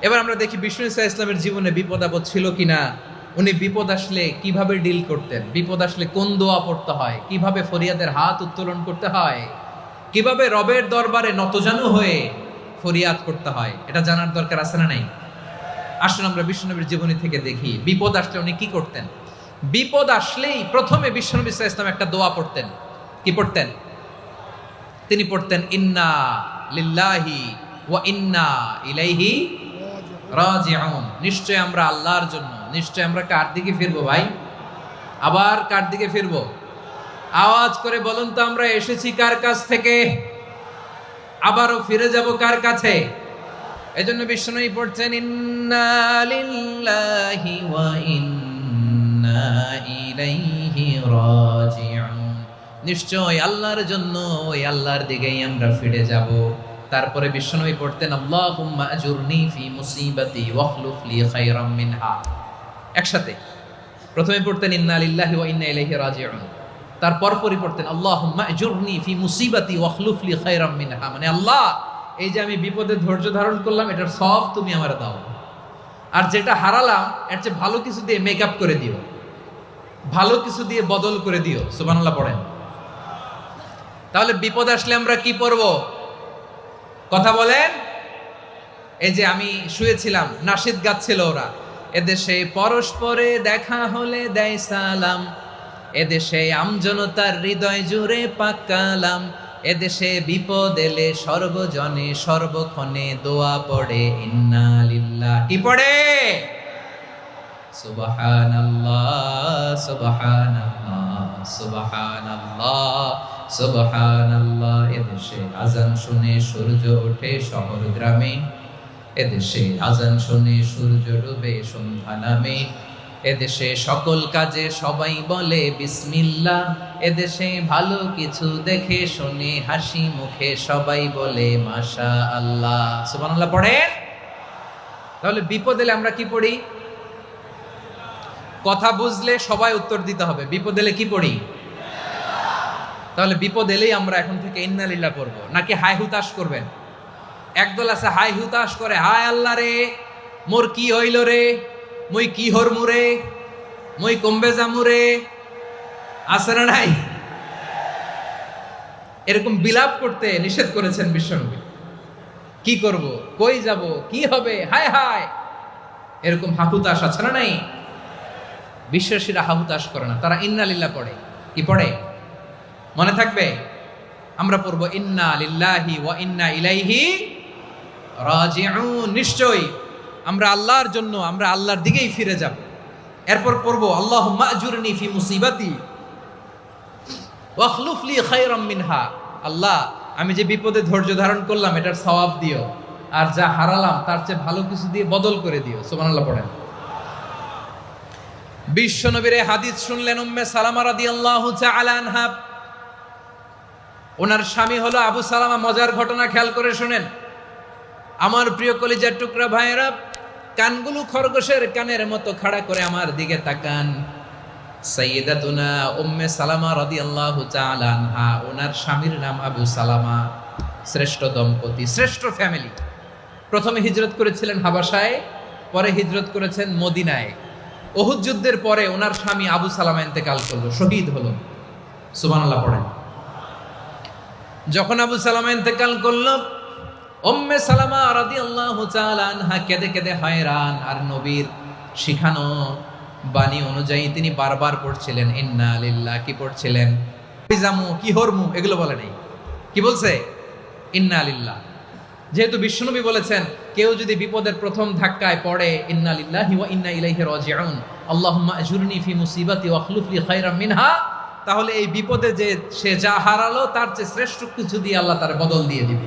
এবার আমরা দেখি বিষ্ণু ইসা ইসলামের জীবনে বিপদ আপদ ছিল কিনা, উনি বিপদ আসলে কিভাবে ডিল করতেন, বিপদ আসলে কোন দোয়া পড়তে হয়, কিভাবে ফরিয়াদের হাত উত্তোলন করতে হয়, কিভাবে রবের দরবারে নতজানু হয়ে ফরিয়াদ করতে হয়, এটা জানার দরকার আছে না নাই? আসলে আমরা বিশ্বনবীর জীবনী থেকে দেখি বিপদ আসলে উনি কি করতেন। বিপদ আসলেই প্রথমে বিশ্বনবী সাল্লাল্লাহু আলাইহি ওয়াসাল্লাম একটা দোয়া পড়তেন। কি পড়তেন? তিনি পড়তেন ইন্না লিল্লাহি ওয়া ইন্না ইলাইহি রাজিউন। নিশ্চয় আমরা আল্লাহর জন্য, নিশ্চয় আমরা কার দিকে ফিরবো ভাই? আবার কার দিকে ফিরবো? আওয়াজ করে বলুন তো, আমরা এসেছি কার কাছ থেকে, আবারও ফিরে যাব কার কাছে? এজন্য বিষ্ণুই পড়ছেন ইন্না লিল্লাহি ওয়া ইন্না ইলাইহি রাজিউন। নিশ্চয় আল্লাহর জন্য, ওই আল্লাহর দিকেই আমরা ফিরে যাব। তারপরে বিষ্ণুই পড়তেন আল্লাহুম্মা আজুরনি ফি মুসিবাতি ওয়াখলুফ লি খায়রাম মিনহা। একসাথে প্রথমে পড়তেন ইন্না লিল্লাহি ওয়া ইন্না ইলাইহি রাজিউন, তারপর পড়তেন আল্লাহুম্মা আজুরনি ফি মুসিবাতি ওয়াখলুফ লি খায়রাম মিনহা, মানে আল্লাহ এই যে আমি বিপদে ধৈর্য ধারণ করলাম এটার সব তুমি আমার দাও, আর যেটা হারালাম এর চেয়ে ভালো কিছু দিয়ে মেকআপ করে দিও, ভালো কিছু দিয়ে বদল করে দিও। সুবহানাল্লাহ পড়েন। তাহলে বিপদ আসলে আমরা কি পড়ব? কথা বলেন। এই যে আমি শুয়েছিলাম, নাশিদ গাচ্ছিল ওরা, এদেশে পরস্পরে দেখা হলে দেয় সালাম, এদেশে আমজনতার হৃদয় জুড়ে পাকালাম, এদেশে বিপদ এলে সর্বজনে সর্বক্ষণে দোয়া পড়ে ইন্না লিল্লাহ। কি পড়ে? সুবহানাল্লাহ সুবহানাল্লাহ সুবহানাল্লাহ সুবহানাল্লাহ। এদেশে আজান শুনে সূর্য ওঠে শহর গ্রামে, এদেশে আজান শুনে সূর্য ডুবে সন্ধ্যা নামে, এদেশে সকল কাজে সবাই বলে বিসমিল্লাহ, এদেশে ভালো কিছু দেখে শুনে হাসি মুখে সবাই বলে মাশাআল্লাহ। সুবহানাল্লাহ পড়েন। তাহলে বিপদ এলে আমরা কি পড়ি? কথা বুঝলে সবাই উত্তর দিতে হবে। বিপদ এলে কি পড়ি? তাহলে বিপদ এলেই আমরা এখন থেকে ইন্না লিল্লাহ পড়বো, নাকি হাই হুতাশ করবেন? একদল আছে হাই হুতাশ করে, হায় আল্লাহ রে মোর কি হইল রে, মুই কি হরমু রে, মুই কমবে জামু রে, আছে না নাই? এরকম বিলাপ করতে নিষেধ করেছেন বিশ্বনবী। কি করব, কই যাব, কি হবে, হায় হায়, এরকম হাহুতাশ আছে না নাই? বিশ্বাসীরা হাহুতাশ করে না, তারা ইন্না লিল্লাহ পড়ে। কি পড়ে মনে থাকবে? আমরা পড়বো ইন্না লিল্লাহি ওয়া ইন্না ইলাইহি রাজিউন। নিশ্চয়ই আমরা আল্লাহর জন্য, আমরা আল্লাহর দিকেই ফিরে যাব। এরপর পড়বো আল্লাহুম্মা আজুরনি ফি মুসিবাতি ওয়াখলুফ লি খায়রাম মিনহা। আল্লাহ আমি যে বিপদে ধৈর্য ধারণ করলাম এটার সওয়াব দিও, আর যা হারালাম তার চেয়ে ভালো কিছু দিয়ে বদল করে দিও। সুবহানাল্লাহ পড়েন। বিশ্বনবীর হাদিস শুনলেন উম্মে সালামা রাদিয়াল্লাহু তাআলা আনহা। ওনার স্বামী হলো আবু সালামা। মজার ঘটনা খেয়াল করে শুনেন আমার প্রিয় কলিজার টুকরা ভাইয়েরা। কানগুলো খরগোশের কানের মতো খাড়া করে আমার দিকে তাকান। সাইয়্যিদাতুনা উম্মে সালামা রাদিয়াল্লাহু তাআলা আনহা, ওনার স্বামীর নাম আবু সালামা। শ্রেষ্ঠ দম্পতি, শ্রেষ্ঠ ফ্যামিলি। প্রথমে হিজরত করেছিলেন হাবাসায়, পরে হিজরত করেছেন মদিনায়। উহুদ যুদ্ধের পরে ওনার স্বামী আবু সালামা ইন্তেকাল করলো, শহীদ হলো। সুবহানাল্লাহ পড়েন। যখন আবু সালামা ইন্তেকাল করলো, উম্মে সালামা রাদিয়াল্লাহু তাআলা আনহা কেঁদে কেঁদে হয়রান। আর নবীর শিখানো বাণী অনুযায়ী তিনি বারবার পড়ছিলেন ইন্না লিল্লাহ। কি পড়ছিলেন? জামু কি হরমু এগুলো বলে নাই, কি বলছে? ইন্না লিল্লাহ। যেহেতু বিশ্বনবী বলেছেন কেউ যদি বিপদের প্রথম ধাক্কায় পড়ে ইন্না লিল্লাহি ওয়া ইন্না ইলাইহি রাজিউন, আল্লাহুম্মা আজুরনি ফি মুসিবাতি ওয়াখলুফ লি খায়রাম মিনহা, তাহলে এই বিপদে যে সে যা হারালো তার চেয়ে শ্রেষ্ঠ কিছু দিয়ে আল্লাহ তার বদল দিয়ে দিবে।